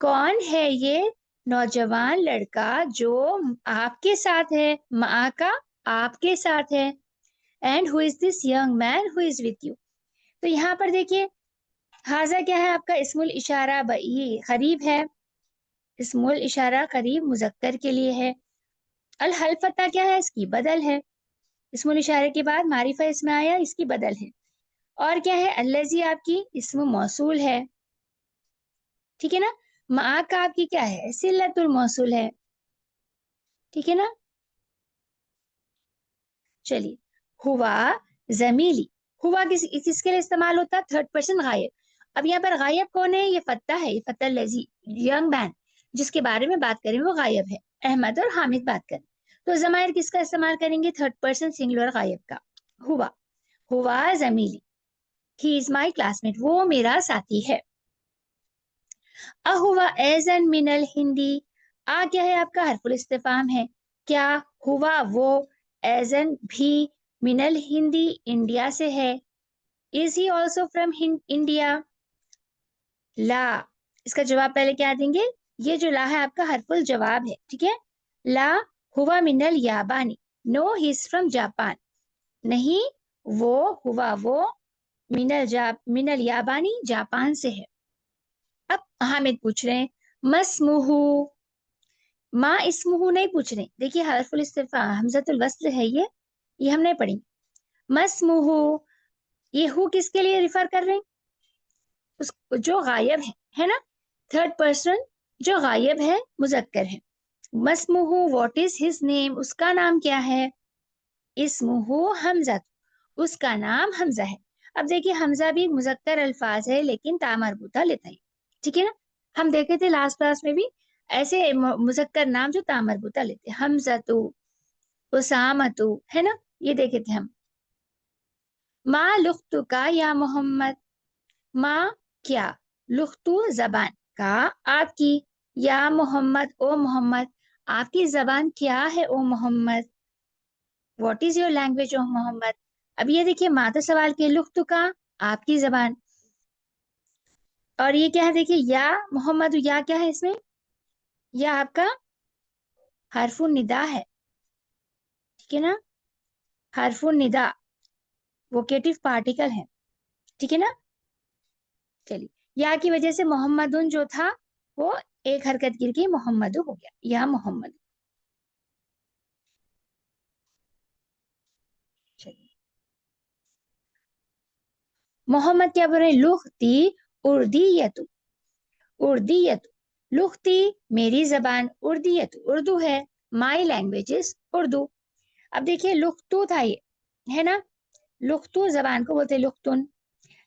کون ہے یہ نوجوان لڑکا جو آپ کے ساتھ ہے؟ ماں کا آپ کے ساتھ ہے. And who is this young man who is with you. تو یہاں پر دیکھیے حاضہ کیا ہے آپ کا اسم الاشارہ یہ قریب ہے. اسم الاشارہ قریب مذکر کے لیے ہے. الحلفتہ کیا ہے؟ اس کی بدل ہے. اسم الاشارے کے بعد معرفہ اس میں آیا، اس کی بدل ہے. اور کیا ہے؟ الذی آپ کی اسم موصول ہے. ٹھیک ہے نا. ماں کا آپ کی کیا ہے؟ صلت الموصول ہے. ٹھیک ہے نا. چلیے ہوا زمیلی. ہوا کس کے لیے استعمال ہوتا ہے؟ تھرڈ پرسن غائب. اب یہاں پر غائب کون ہے؟ یہ فتح ہے. یہ فتح الذی ینگ مین جس کے بارے میں بات کریں وہ غائب ہے. احمد اور حامد بات کریں تو ضمائر کس کا استعمال کریں گے؟ تھرڈ پرسن سنگولر غائب کا. ہوا. ہوا زمیلی. ہی از مائی کلاس میٹ. وہ میرا ساتھی ہے. اہوا ایزن من الہندی. کیا ہے آپ کا؟ حرف الاستفہام ہے. کیا ہوا وہ ایزن بھی من الہندی انڈیا سے ہے؟ از ہی آلسو فرام انڈیا؟ لا. اس کا جواب پہلے کیا دیں گے؟ یہ جو لا ہے آپ کا حرف الجواب ہے. ٹھیک ہے. لا ہوا من الیابانی. نو ہی از فرام جاپان. نہیں وہ من الیابانی جاپان سے ہے. اب حامد پوچھ رہے ہیں مسموہو. ما اسمہ نہیں پوچھ رہے. دیکھیے حرف الاستفہام حمزۃ الوصل ہے. یہ ہم نہیں پڑھیں. مسموہو یہ ہو کس کے لیے ریفر کر رہے ہیں؟ اس جو غائب ہے نا. تھرڈ پرسن جو غائب ہے مذکر ہے. مسموہو واٹ از ہز نیم. اس کا نام کیا ہے؟ اسمہ حمزہ. اس کا نام حمزہ ہے. اب دیکھیے حمزہ بھی مذکر الفاظ ہے لیکن تا مربوطہ لیتا ہے. ٹھیک ہے نا. ہم دیکھے تھے لاسٹ کلاس میں بھی ایسے مذکر نام جو تا مربوطہ لیتے. حمزہ تو، اسامہ تو، ہے نا. یہ دیکھے تھے ہم. ما لختو کا یا محمد. ماں کیا، لختو زبان کا آپ کی، یا محمد او محمد آپ کی زبان کیا ہے O Muhammad. What is your language او محمد. اب یہ دیکھیے ماں تو سوال کے، لختو کا آپ کی زبان، اور یہ کیا ہے دیکھیے یا محمد. یا کیا ہے اس میں؟ یا آپ کا حرف الندا ہے. ٹھیک ہے نا. حرف الندا ووکیٹو پارٹیکل ہے. ٹھیک ہے نا. چلیے یا کی وجہ سے محمدن جو تھا وہ ایک حرکت گر کے محمد ہو گیا. یا محمد. چلیے محمد کیا بول رہے ہیں؟ لختی اردیت. اردیت. لختی میری زبان، اردیت اردو ہے. My language is Urdu. اب دیکھیے لختو تھا یہ، ہے نا. لختو زبان کو بولتے لختن.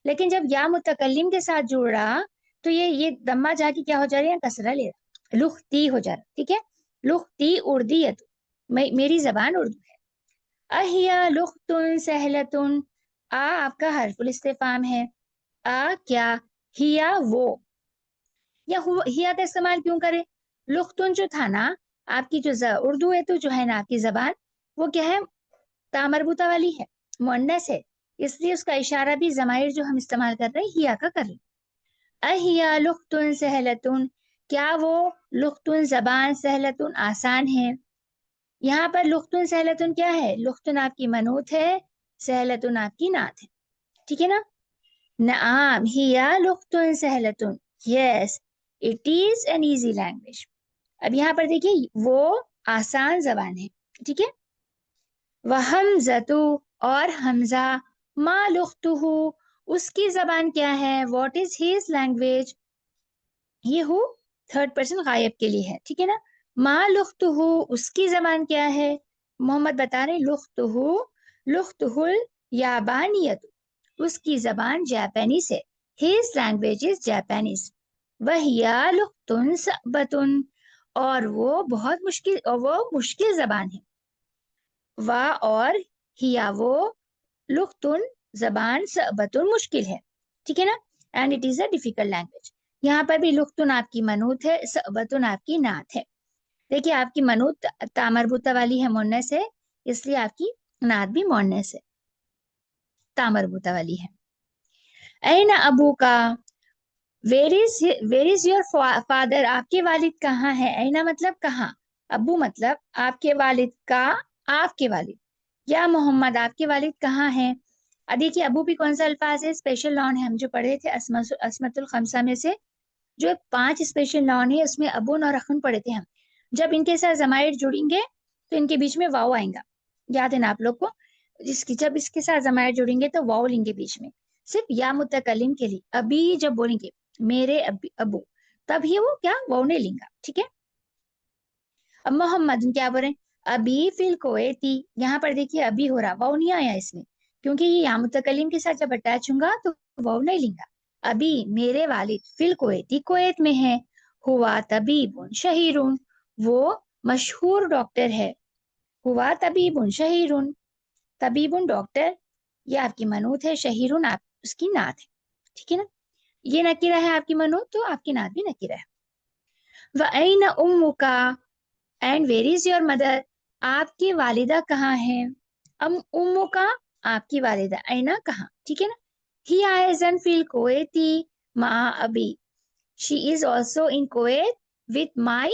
لیکن جب یا متکلم کے ساتھ جڑ رہا تو یہ دمہ جا کے کیا ہو جا رہا ہے؟ کسرہ لے رہا، لختی ہو جا رہا. ٹھیک ہے. لختی اردیت میری زبان اردو ہے. اہیا لختن سہلتن. آپ کا حرف الاستفہام ہے. کیا، ہیا وہ. یا ہیا کا استعمال کیوں کرے؟ لختن جو تھا نا آپ کی جو اردو ہے تو جو ہے نا آپ کی زبان وہ کیا ہے؟ تا مربوطہ والی ہے، مؤنث ہے. اس لیے اس کا اشارہ بھی ضمائر جو ہم استعمال کر رہے ہیں ہیا کا کر رہے ہیں. اہیا لختن سہلتن. کیا وہ لختن زبان سہلتن آسان ہے. یہاں پر لختن سہلتن کیا ہے؟ لختن آپ کی منوط ہے، سہلتن آپ کی نعت ہے. ٹھیک ہے نا. نعم ہیا لختن سہلتن. Yes it is an easy language. اب یہاں پر دیکھیے وہ آسان زبان ہے. ٹھیک ہے. وحمزۃ اور حمزہ، ما لختہ اس کی زبان کیا ہے؟ What is his language. یہ ہو تھرڈ پرسن غائب کے لیے ہے. ٹھیک ہے نا. ما لختہ اس کی زبان کیا ہے؟ محمد بتا رہے لختہ لختہ الیابانیت اس کی زبان جاپانیز ہے. His language is Japanese. وہیا لختن صعبۃ اور وہ بہت مشکل، اور وہ مشکل زبان ہے. اور ہیا وہ لختن زبان صعبۃ مشکل ہے. ٹھیک ہے نا. And it is a difficult language. یہاں پر بھی لختن آپ کی منوط ہے، صعبۃ آپ کی نعت ہے. دیکھیے آپ کی منوط تا مربوطہ والی ہے، مؤنث ہے، اس لیے آپ کی نعت بھی مؤنث ہے، تا مربوطہ والی ہے. این ابو کا ویر از یور فادر، آپ کے والد کہاں ہے؟ اینا مطلب کہاں، ابو مطلب آپ کے والد کا، آپ کے والد، یا محمد آپ کے والد کہاں ہیں؟ دیکھیے ابو بھی کون سا الفاظ ہے؟ اسپیشل ناؤن ہے، ہم جو پڑھے تھے عصمت الخمسہ میں سے جو 5 اسپیشل ناؤن ہے اس میں ابون اور اخن پڑھے تھے ہم. جب ان کے ساتھ ضمائر جڑیں گے تو ان کے بیچ میں واؤ آئیں گا، یاد ہے نا آپ لوگ کو؟ جب اس کے ساتھ ضمائر جڑیں گے تو واؤ لیں گے بیچ میں، صرف یا متکلم کے لیے. ابھی جب بولیں گے میرے ابو، تب ہی وہ کیا واؤ نہیں لیں گا، ٹھیک ہے؟ اب محمد کیا بول رہے ہیں؟ ابھی فی الکویتی، یہاں پر دیکھیے ابھی ہو رہا، واؤ نہیں آیا اس میں کیونکہ یہ یا متکلم کے ساتھ جب اٹیچ ہوں گا تو واؤ نہیں لیں گا. ابھی میرے والد فی الکویتی کویت میں ہے. ہوا طبیب شہیر، وہ مشہور ڈاکٹر ہے. ہوا طبیب شہیر، طبیب ڈاکٹر، یہ آپ کی منوت ہے. شہیر آپ اس کی نعت ہے، ٹھیک ہے نا؟ یہ نکیرہ ہے آپ کی منوت تو آپ کی نعت بھی نکیرہ ہے. وَأَيْنَ أُمُّكَ، and where is your mother, آپ کی والدہ کہاں ہے؟ امو کا آپ کی والدہ، اینا کہاں، ٹھیک ہے نا؟ ہی آئزن فی الکویتی مع ابی، she is also in Kuwait with my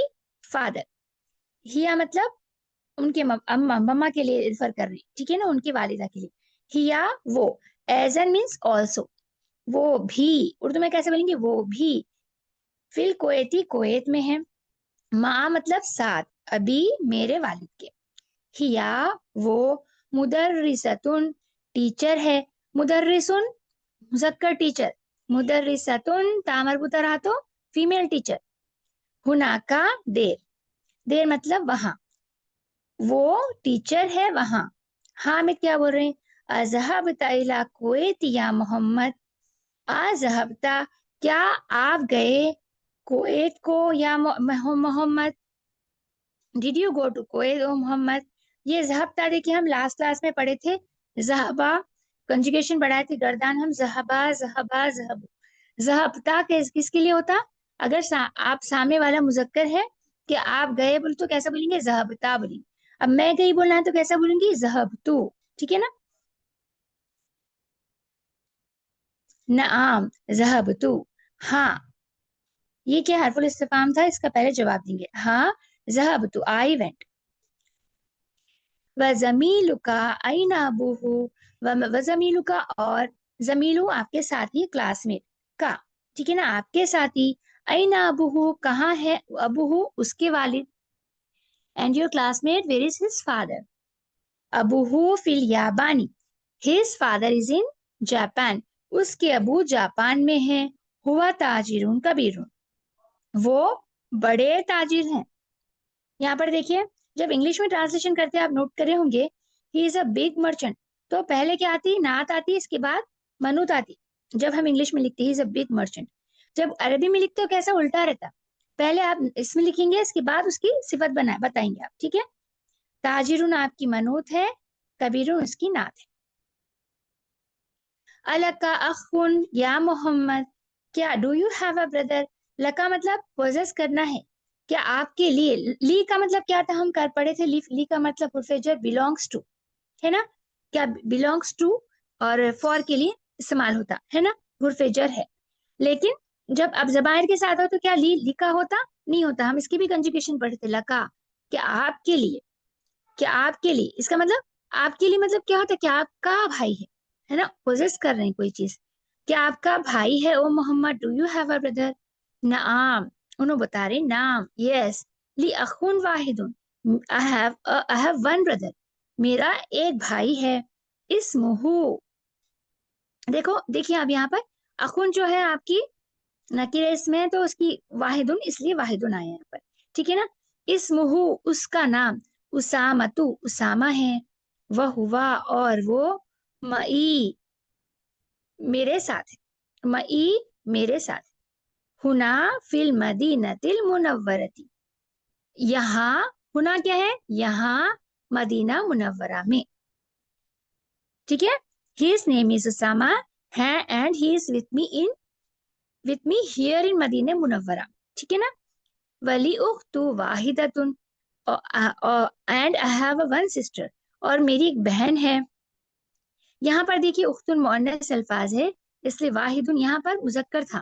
father. ہیا مطلب ان کے مما کے لیے ریفر کر رہی، ٹھیک ہے نا، ان کی والدہ کے لیے. ہیا وہ، ایزن مینس آلسو، وہ بھی، اردو میں کیسے بولیں گے؟ وہ بھی فی الکویتی کویت میں ہے. ماں مطلب ساتھ، ابھی میرے والد کے. ہیا وہ، مدرستن ٹیچر ہے. مدرسن مذکر ٹیچر، مدرستن تامربوطہ رہا تو فیمیل ٹیچر. ہنا کا دیر، دیر مطلب وہاں، وہ ٹیچر ہے وہاں. حامد کیا بول رہے ہیں؟ اذهبت الى کویت یا محمد، اذهبت کیا آپ گئے، کویت کو یا Muhammad, did you go to Kuwait O Muhammad. یہ ذہبتا دیکھیے ہم لاسٹ کلاس میں پڑھے تھے، ذہبا کنجوگیشن بڑھائے تھے گردان ہم، ذہبا ذہبا ذہب. ذہبتا کس کے لیے ہوتا؟ اگر آپ سامنے والا مذکر ہے کہ آپ گئے بول تو کیسا بولیں گے؟ ذہبتا بولیں گے. اب میں گئی بولنا ہے تو کیسا بولوں گی؟ ذہبتو، ٹھیک ہے نا؟ نعم ذہبتو، ہاں. یہ کیا حرف الاستفہام تھا، اس کا پہلے جواب دیں گے. ہاں ذہبتو، آئی وینٹ. وَزَمِيلُكَ أَيْنَ أَبُوهُ، وَزَمِيلُكَ اور زمیلو آپ کے ساتھی، کلاس میٹ کا، ٹھیک ہے نا، آپ کے ساتھی. أَيْنَ أَبُوهُ کہاں ہے ابوہ اس کے والد. And your classmate where is his father. ابوہ فی الیابانی، his father is in Japan, اس کے ابو جاپان میں ہیں. ہوا تاجر کبیر، وہ بڑے تاجر ہیں. یہاں پر دیکھیے جب انگلش میں ٹرانسلیشن کرتے آپ نوٹ کرے ہوں گے، ہی از اے بگ مرچنٹ، تو پہلے کیا آتی؟ نعت آتی، اس کے بعد منوت آتی. جب ہم انگلش میں لکھتے ہی از اے بگ مرچنٹ، جب عربی میں لکھتے ہو کیسا الٹا رہتا، پہلے آپ اس میں لکھیں گے، اس کے بعد اس کی صفت بتائیں گے آپ، ٹھیک ہے؟ تاجرون آپ کی منوت ہے، کبیرون اس کی نعت ہے. الکا اخن یا محمد، کیا do you have a brother? لکا مطلب پوزیس کرنا ہے، کیا آپ کے لیے. لی کا مطلب کیا تھا، ہم پڑھے تھے لی کا مطلب حرف جر بلونگس ٹو ہے نا، کیا بلونگس ٹو اور فور کے لیے استعمال ہوتا ہے نا، حرف جر ہے. لیکن جب اب ضمائر کے ساتھ ہو تو کیا لکھا ہوتا؟ نہیں ہوتا. ہم اس کی بھی کنجوگیشن پڑھے تھے، لکا کہ آپ کے لیے، کیا آپ کے لیے، اس کا مطلب آپ کے لیے مطلب کیا ہوتا ہے؟ کیا آپ کا بھائی ہے نا، پوزیس کر رہے ہیں کوئی چیز. کیا آپ کا بھائی ہے O Muhammad, do you have a brother? نعم، انہوں بتا رہے نعم، یس. لی اخون واحد، I have one brother، میرا ایک بھائی ہے. اسمہ، دیکھیے اب یہاں پر اخون جو ہے آپ کی نکیر اس میں تو اس کی واحدن، اس لیے واحدن آئے یہاں پر، ٹھیک ہے نا. اسمہ اس کا نام، اسامتو اسامہ ہے. وہ ہوا اور وہ، مئی میرے ساتھ ہے، مئی میرے ساتھ. ہنا فی المدینۃ المنورۃ، یہاں، ہنا کیا ہے؟ یہاں مدینہ منورہ میں، ٹھیک ہے. ہز نیم از اسامہ ہے and he is with me here in مدینہ منورہ، ٹھیک ہے نا. ولی اخت واحدۃ and I have one sister، اور میری ایک بہن ہے. یہاں پر دیکھیے اخت مؤنث الفاظ ہے، اس لیے واحد یہاں پر مذکر تھا،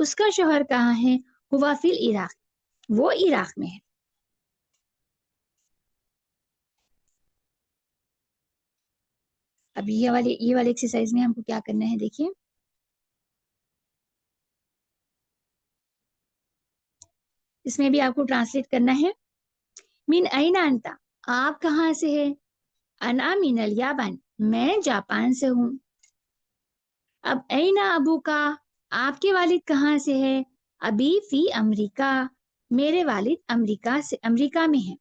اس کا شوہر کہاں ہے؟ ہوا فی العراق، وہ عراق میں ہے. اب یہ والے ایکسرسائز میں ہم کو کیا کرنا ہے دیکھیے. اس میں بھی آپ کو ٹرانسلیٹ کرنا ہے. من این انتا، آپ کہاں سے ہے؟ انا من الیابان، میں جاپان سے ہوں. اب این ابو کا، آپ کے والد کہاں سے ہے؟ ابھی فی امریکہ، میرے والد امریکہ میں ہیں.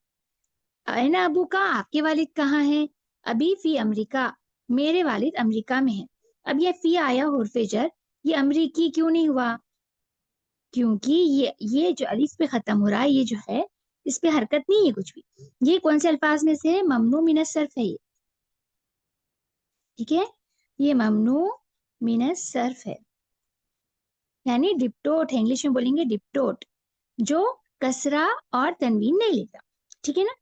این ابو کا، آپ کے والد کہاں ہیں؟ ابھی فی امریکہ، میرے والد امریکہ میں ہیں. اب یہ فی آیا حرف جر، یہ امریکی کیوں نہیں ہوا؟ کیونکہ یہ جو الف پہ ختم ہو رہا ہے، یہ جو ہے اس پہ حرکت نہیں ہے کچھ بھی. یہ کون سے الفاظ میں سے ہے؟ ممنوع من الصرف ہے یہ. ٹھیک ہے، یہ ممنوع من الصرف ہے، یعنی ڈپٹوٹ ہے، انگلش میں بولیں گے ڈپٹوٹ، جو کسرہ اور تنوین نہیں لیتا. ٹھیک ہے نا،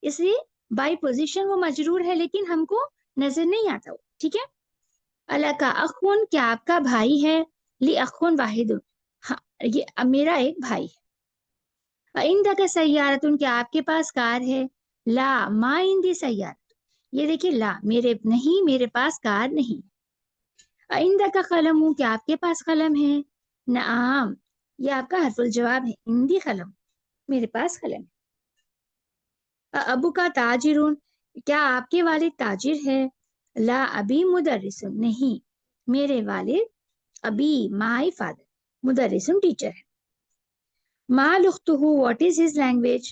اس لیے بائی پوزیشن وہ مجرور ہے لیکن ہم کو نظر نہیں آتا وہ. ٹھیک ہے. الکا اخون، کیا آپ کا بھائی ہے؟ لی اخون واحد، ہاں یہ میرا ایک بھائی ہے. عندک سیارتن، کیا آپ کے پاس کار ہے؟ لا ما عندی سیارت، یہ دیکھیے لا میرے پاس کار نہیں. عندک قلم، کیا آپ کے پاس قلم ہے؟ نعم، یہ آپ کا حرف الجواب ہے، عندی قلم، میرے پاس قلم ہے. ابو کا تاجرون، کیا آپ کے والد تاجر ہے؟ لا ابھی مدرسن، نہیں میرے والد ابھی مائی فادر مدرسن ٹیچر ہے. ما لختہ، واٹ از ہز لینگویج،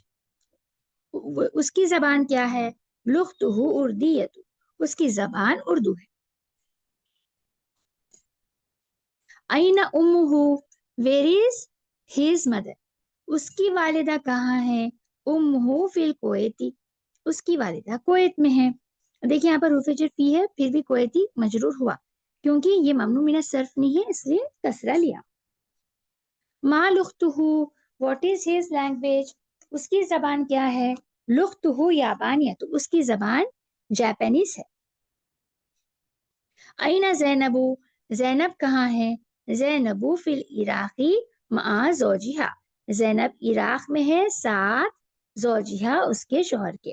اس کی زبان کیا ہے؟ لختہ اردیت، اس کی زبان اردو ہے. این امہ، ویر از ہز مدر، اس کی والدہ کہاں ہے؟ امہ فی الکویتی، اس کی والدہ کویت میں ہے. دیکھیں یہاں پر حرف جر فی ہے، پھر بھی کویتی مجرور ہوا کیونکہ یہ ممنوع من الصرف نہیں ہے، اس لیے کسرہ لیا. ما لختہ، واٹ از ہز لینگویج، اس کی زبان کیا ہے؟ لختہ یابانیت، اس کی زبان جاپانیز ہے. این زینب، زینب کہاں ہے؟ زینب فی العراقی مع زوجہا، زینب عراق میں ہے ساتھ زوجہا، اس کے شوہر کے.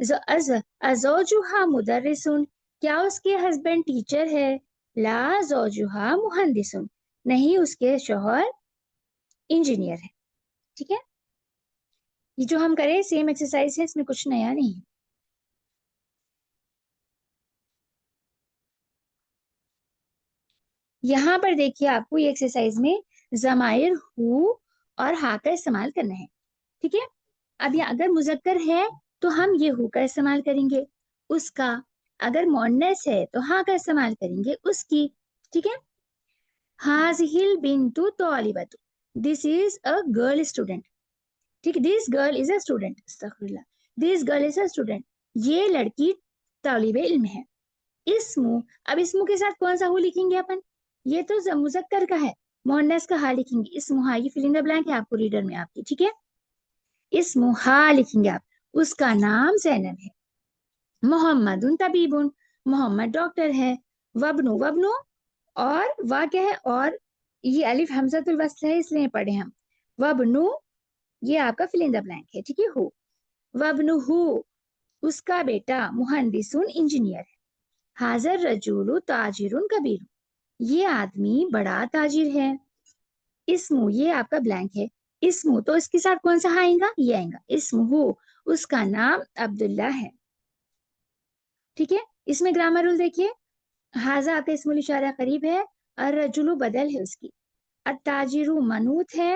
زوجہا مدرسن، کیا اس کے ہسبینڈ ٹیچر ہے؟ لا زوجہا مہندسن، نہیں اس کے شوہر انجینئر ہے. ٹھیک ہے، یہ جو ہم کریں سیم ایکسرسائز ہے، اس میں کچھ نیا نہیں ہے. یہاں پر دیکھیے آپ کو یہ ایکسرسائز میں ضمائر ہو اور ہا کا استعمال کرنا ہے. ٹھیک ہے، اب یہ اگر مذکر ہے تو ہم یہ ہو کا استعمال کریں گے، اس کا. اگر مؤنث ہے تو ہا کا استعمال کریں گے، اس کی. ٹھیک ہے. هذه البنت طالبۃ، دس از اے گرل اسٹوڈنٹ. ٹھیک ہے، this girl is a student, استغفر اللہ، this girl is a student, یہ لڑکی طالب علم ہے. اسم، اب اسم کے ساتھ کون سا ہو لکھیں گے اپن؟ یہ تو مذکر کا ہے، مؤنث کا ہا لکھیں گے. اسم ہا، یہ فل ان دا بلینک ہے آپ کو ریڈر میں آپ کی. ٹھیک ہے، اسم ہا لکھیں گے آپ، اس کا نام زینب ہے. محمد طبیب، محمد ڈاکٹر ہے. وبنو، اور وا کیا ہے؟ اور یہ الف حمزۃ الوصل ہے اس لیے پڑھے ہم. وبنو، یہ آپ کا فل ان دا بلینک ہے. ٹھیک ہے، ہو. وبنہ، اس کا بیٹا مہندسن انجینئر ہے. حاضر رجول تاجر کبیر، یہ آدمی بڑا تاجر ہے. اسم، یہ آپ کا بلینک ہے. اسم تو اس کے ساتھ کون سا آئے گا؟ یہ آئے گا. اسم ہو، اس کا نام عبداللہ ہے. ٹھیک ہے، اس میں گرامر رول دیکھیے. حاضر آپ کا اسم الاشارہ قریب ہے، الرجل بدل ہے اس کی. التاجر منوط ہے،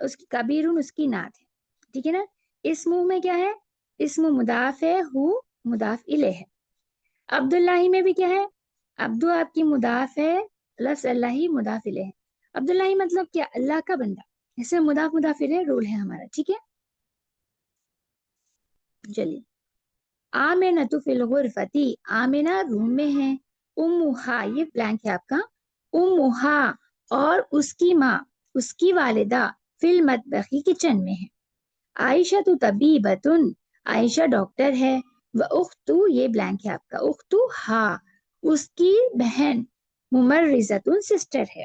اس کی کبیرن اس کی نعت ہے. ٹھیک ہے نا. اسم میں کیا ہے؟ اسم مضاف ہے، ہو مضاف الیہ ہے. عبداللہ میں بھی کیا ہے؟ عبدو آپ کی مضاف ہے، لفظ اللہ مضاف الیہ ہے. عبداللہ مطلب کیا؟ اللہ کا بندہ. اس میں مضاف مضاف الیہ رول ہے ہمارا. ٹھیک ہے، چلیے. آمنۃ فی الغرفۃ، آمنہ روم میں ہے. امہا، یہ بلینک ہے آپ کا. امہا، اور اس کی ماں، اس کی والدہ، فی المطبخ، کچن میں ہے. عائشہ تو طبیبۃ، عائشہ ڈاکٹر ہے. واختو، یہ بلینک ہے آپ کا. اختو ہا، اس کی بہن، ممرضۃ سسٹر ہے.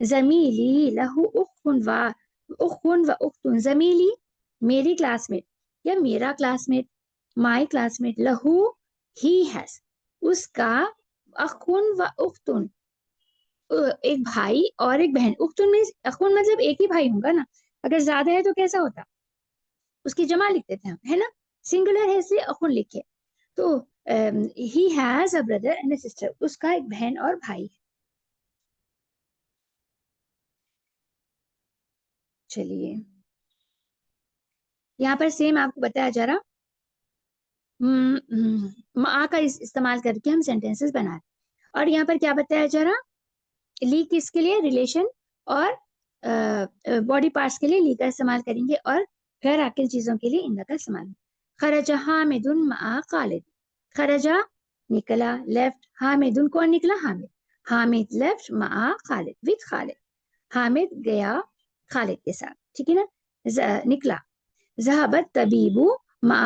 زمیلی لہو اختن و اختن، زمیلی میری کلاس میٹ یا میرا classmate, my classmate, لہو ہی ہیز اس کا، اخن و اختن ایک بھائی اور ایک بہن، اختن میں اخن مطلب ایک ہی بھائی ہوگا نا، اگر زیادہ ہے تو کیسا ہوتا، اس کی جمع لکھتے تھے ہم، ہے نا، سنگولر ہے اس لیے اخن لکھے. تو he has a brother and a sister, اس کا ایک بہن اور بھائی ہے. چلیے یہاں پر سیم آپ کو بتایا جا رہا، ماں کا استعمال کر کے ہم سینٹینسز بنا رہے، اور یہاں پر کیا بتایا جا رہا، لی کس کے لیے، ریلیشن اور باڈی پارٹس کے لیے لی کا استعمال کریں گے، اور غیر عاقل چیزوں کے لیے ان کا استعمال. خرج حامد مع خالد، خرجہ نکلا، لیفٹ، حامد کون نکلا، حامد، حامد لیفٹ مع خالد وتھ خالد، حامد گیا خالد کے ساتھ، ٹھیک ہے نا، نکلا. ذهبت طبیب مع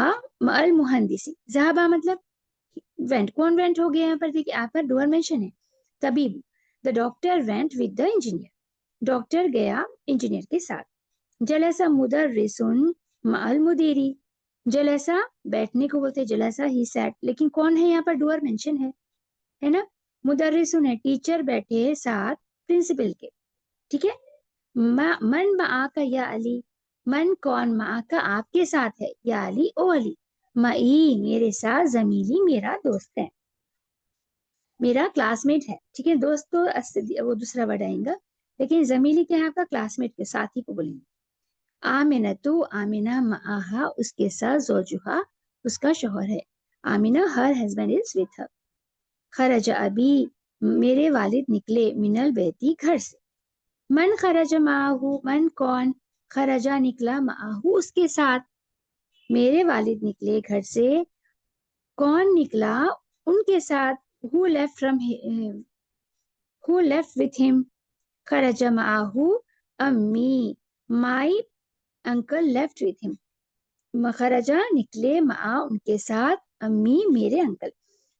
المہندسی، ذهبہ مطلب وینٹ، کون وینٹ ہو گیا یہاں پر، دیکھیے آپ پر ڈور مینشن ہے، طبیب، the doctor went with the engineer، doctor گیا انجینئر کے ساتھ. جلسہ مدرس مع المدیری، جلسہ بیٹھنے کو بولتے جلسہ ہی سیٹ، لیکن کون ہے یہاں پر ڈور مینشن ہے نا، مدرسن ہے ٹیچر بیٹھے ساتھ پرنسپل کے، ٹھیک ہے. من معاک یا علی، من کون، معاک آپ کے ساتھ ہے، یا علی او علی، معی میرے ساتھ، زمیلی میرا دوست ہے، میرا کلاس میٹ ہے، ٹھیک ہے. دوست تو وہ دوسرا ورڈ آئے گا، لیکن زمیلی کیا ہے آپ کا، کلاس میٹ کے ساتھی کو بولیں گے. آمنتو، آمنہ معاہا اس کے ساتھ، زوجہا اس کا شوہر ہے، Amna her husband is with her. خرج ابی میرے والد نکلے، من البیتی گھر سے. من خرج معاہو، من کون، خرجہ نکلا، معاہو اس کے ساتھ، میرے والد نکلے گھر سے، کون نکلا ان کے ساتھ، who left from who left with him. خرج معاہو امی، my uncle left with him. خرجہ نکلے، معا ان کے ساتھ، امی میرے انکل.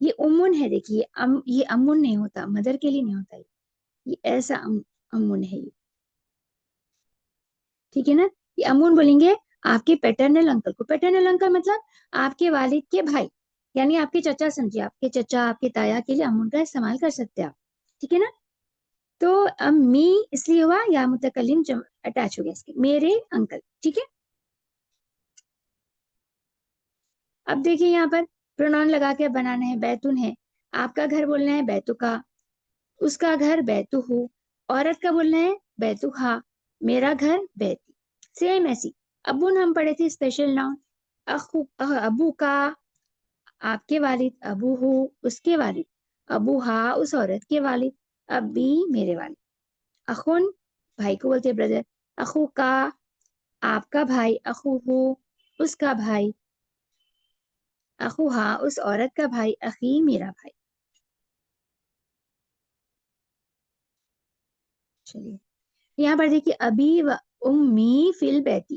یہ امن ہے، دیکھیے یہ امن نہیں ہوتا، مدر کے لیے نہیں ہوتا، یہ ایسا امن ہے یہ، ٹھیک ہے نا. یہ امون بولیں گے آپ کے پیٹرنل انکل کو، پیٹرنل انکل مطلب آپ کے والد کے بھائی، یعنی آپ کے چچا سمجھیے، آپ کے چچا آپ کے تایا کے لیے امون کا استعمال کر سکتے آپ، ٹھیک ہے نا. تو امی اس لیے ہوا یا متکلم اٹیچ ہو گیا اس کے، میرے انکل، ٹھیک ہے. اب دیکھیے یہاں پر پروناؤن لگا کے بنانا ہے، بیتن ہے، آپ کا گھر بولنا ہے بیتو کا، اس کا گھر بیتو ہو، عورت کا بولنا ہے بیتو ہا، میرا گھر بیتی. سیم ایسی ابون ہم پڑھے تھے اسپیشل ناؤن، ابو کا آپ کے والد، ابو ہو اس کے والد، ابو ہا اس عورت کے والد، ابی میرے والد. اخون بھائی کو بولتے بردر، اخو کا آپ کا بھائی، اخو ہو اس کا بھائی، اخو ہا اس عورت کا بھائی، اخی میرا بھائی. چلیے یہاں پر دیکھیے، ابی و امی فی البیتی،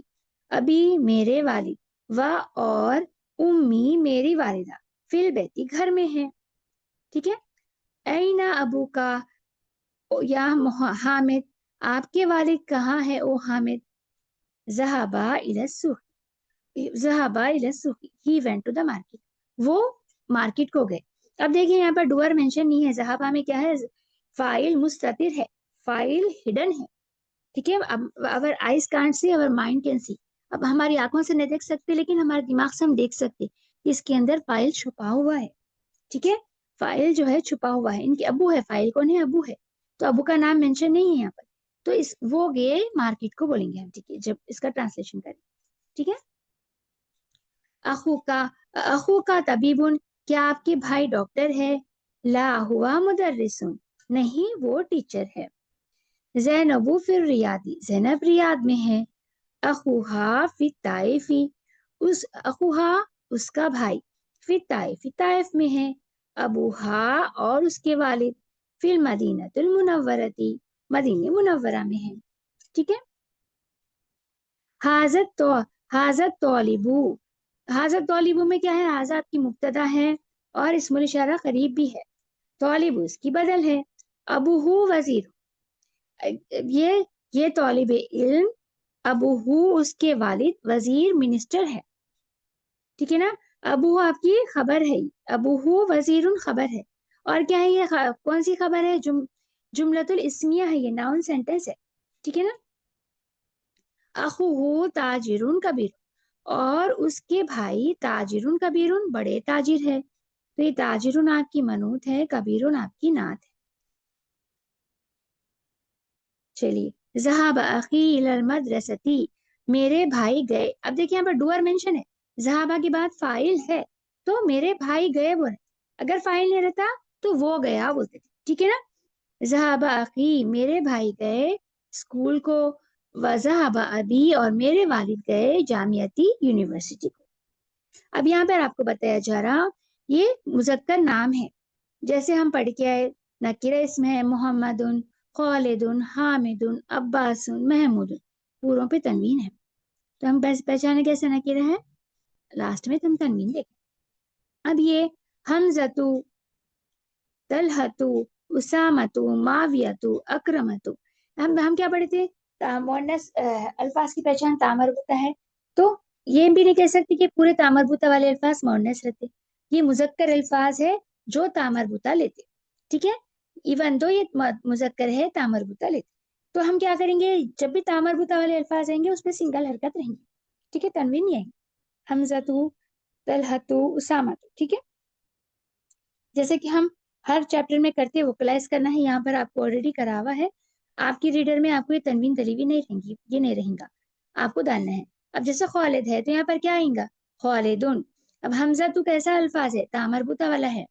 ابی میرے والد، و اور امی میری والدہ، فی البیتی گھر میں ہے، ٹھیک ہے. اینا ابو کا یا حامد، آپ کے والد کہاں ہے او حامد. ذهبا الى السوق، ذهبا الى السوق، he went to the market، وہ مارکیٹ کو گئے. اب دیکھیں یہاں پر ڈوئر مینشن نہیں ہے، ذهبا میں کیا ہے، فاعل مستتر ہے، فاعل ہڈن ہے، ٹھیک ہے. اب اگر آئیز کانٹ سی اور مائنڈ کین سی، اب ہماری آنکھوں سے نہیں دیکھ سکتے لیکن ہمارے دماغ سے ہم دیکھ سکتے کہ اس کے اندر فاعل چھپا ہوا ہے، ٹھیک ہے. فاعل جو ہے چھپا ہوا ہے، ان کے ابو ہے، فاعل کون ہے، ابو ہے، تو ابو کا نام مینشن نہیں ہے یہاں پر، تو اس وہ گئے مارکیٹ کو بولیں گے ہم، ٹھیک ہے، جب اس کا ٹرانسلیشن کریں، ٹھیک ہے. اخو کا طبیبن، کیا آپ کے بھائی ڈاکٹر ہے، لا ہوا مدرسن، نہیں وہ ٹیچر ہے. زینب فی الریاضی، زینب ریاض میں ہے. اخوہا فی الطائفی، اس اخوہا اس کا بھائی، فی الطائف طائف میں ہے. ابوہا اور اس کے والد، فی المدینۃ المنورتی مدینہ منورہ میں ہے، ٹھیک ہے. حاضت طالبو، حاضت طالبو میں کیا ہے، حاضہ آپ کی مبتدا ہے اور اسم الاشارہ قریب بھی ہے، طالب اس کی بدل ہے. ابوہو وزیر، یہ طالب علم ابوہو اس کے والد وزیر منسٹر ہے، ٹھیک ہے نا. ابوہو آپ کی خبر ہے، ابوہو وزیر خبر ہے. اور کیا ہے یہ کون سی خبر ہے؟ جملۃ الاسمیہ ہے، یہ ناؤن سینٹینس ہے، ٹھیک ہے نا. اخوہ تاجر کبیر، اور اس کے بھائی تاجر کبیر بڑے تاجر ہے. تو یہ تاجر آپ کی منوط ہے، کبیر آپ کی نعت ہے. چلیے ذهب اخی الی المدرسۃ، میرے بھائی گئے. اب دیکھیں یہاں پر ڈوئر مینشن ہے، ذهب کے بعد فاعل ہے تو میرے بھائی گئے بولے. اگر فاعل نہیں رہتا تو وہ گیا بولتے تھے، ٹھیک ہے نا. ذهب اخی، میرے بھائی گئے اسکول کو. وذهب ابی، اور میرے والد گئے جامعتی یونیورسٹی کو. اب یہاں پر آپ کو بتایا جا رہا یہ مذکر نام ہے، جیسے ہم پڑھ کے آئے نکرہ اسم ہے، محمد، خالد، حامد، عباس، محمود، پوروں پہ تنوین ہے. تو ہم پہچانے کیسے نکرہ ہے؟ لاسٹ میں تم تنوین دیکھیں. اب یہ حمزۃ، طلحۃ، اسامۃ، معاویۃ، اکرمۃ. ہم کیا پڑھے تھے؟ مؤنث الفاظ کی پہچان تامربوطہ ہے، تو یہ بھی نہیں کہہ سکتی کہ پورے تامربوطہ والے الفاظ مؤنث رہتے. یہ مذکر الفاظ ہے جو تامربوطہ لیتے، ٹھیک ہے. ایون دو یہ مذکر ہے تامربوطہ لیتے. تو ہم کیا کریں گے؟ جب بھی تامربوطہ والے الفاظ آئیں گے اس پہ سنگل حرکت رہیں گے، ٹھیک ہے، تنوین نہیں آئیں گے. حمزۃ، طلحۃ، اسامۃ، ٹھیک ہے. جیسے کہ ہم ہر چیپٹر میں کرتے وکلائز کرنا ہے، یہاں پر آپ کو آلریڈی کرا ہوا ہے. آپ کی ریڈر میں آپ کو یہ تنوین تلیوی نہیں رہیں گی، یہ نہیں رہیں گا، آپ کو ڈالنا ہے. اب جیسے خالد ہے تو یہاں پر کیا آئیں گا؟ خالدون. اب حمزہ تو کیسا الفاظ ہے؟ تامربوطہ والا ہے،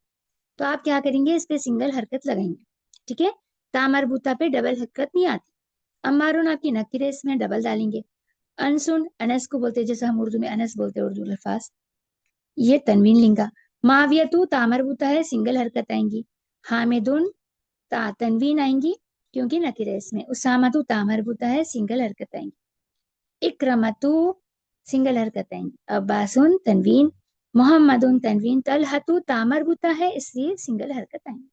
تو آپ کیا کریں گے؟ اس پہ سنگل حرکت لگائیں گے، ٹھیک ہے. تامربوطہ پہ ڈبل حرکت نہیں آتی. عمارون آپ کی نکرے، اس میں ڈبل ڈالیں گے. انسن، انس کو بولتے ہیں، جیسے ہم اردو میں انس بولتے ہیں، اردو الفاظ، یہ تنوین لنگا. معاویتو تامربوطہ ہے، سنگل حرکت آئیں گی. حامدن تنوین آئیں گی کیونکہ نکرے اس میں. اسامتو تامربوطہ ہے، سنگل حرکت آئیں گی. اکرمتو سنگل حرکت آئیں گی. عباسن تنوین. محمد تنوین. طلحتو تامربوطہ ہے اس لیے سنگل حرکت آئیں گی.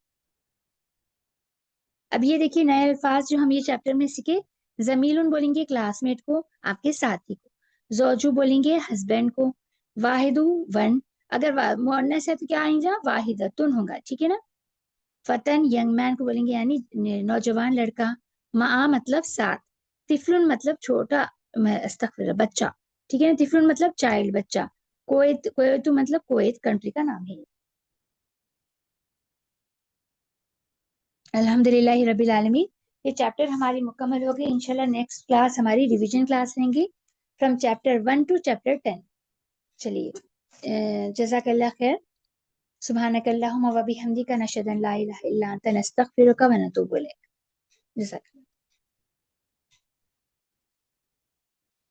اب یہ دیکھیے نئے الفاظ جو ہم یہ چیپٹر میں سیکھے. زمیل بولیں گے کلاس میٹ کو، آپ کے ساتھی کو. زوجو بولیں گے ہسبینڈ کو. واحدو ون، اگر مؤنث ہے تو کیا آئیں گا؟ واحدتن ہوگا، ٹھیک ہے نا. فتن ینگ مین کو بولیں گے یعنی نوجوان لڑکا. معا مطلب ساتھ. طفلن مطلب چھوٹا، استغفر بچہ، ٹھیک ہے نا. طفلن مطلب چائلڈ، بچہ. کویت مطلب کویت کنٹری کا نام ہے. الحمدللہ رب العالمین. یہ چیپٹر ہماری مکمل ہو گئی. انشاءاللہ نیکسٹ کلاس ہماری ریویژن کلاس رہیں گی فرام چیپٹر 1 ٹو چیپٹر 10. چلیے جزاک اللہ خیر. سبحانک اللہم و بحمدک نشہد ان لا الہ الا انت نستغفرک و نتوب الیک. جزاک اللہ.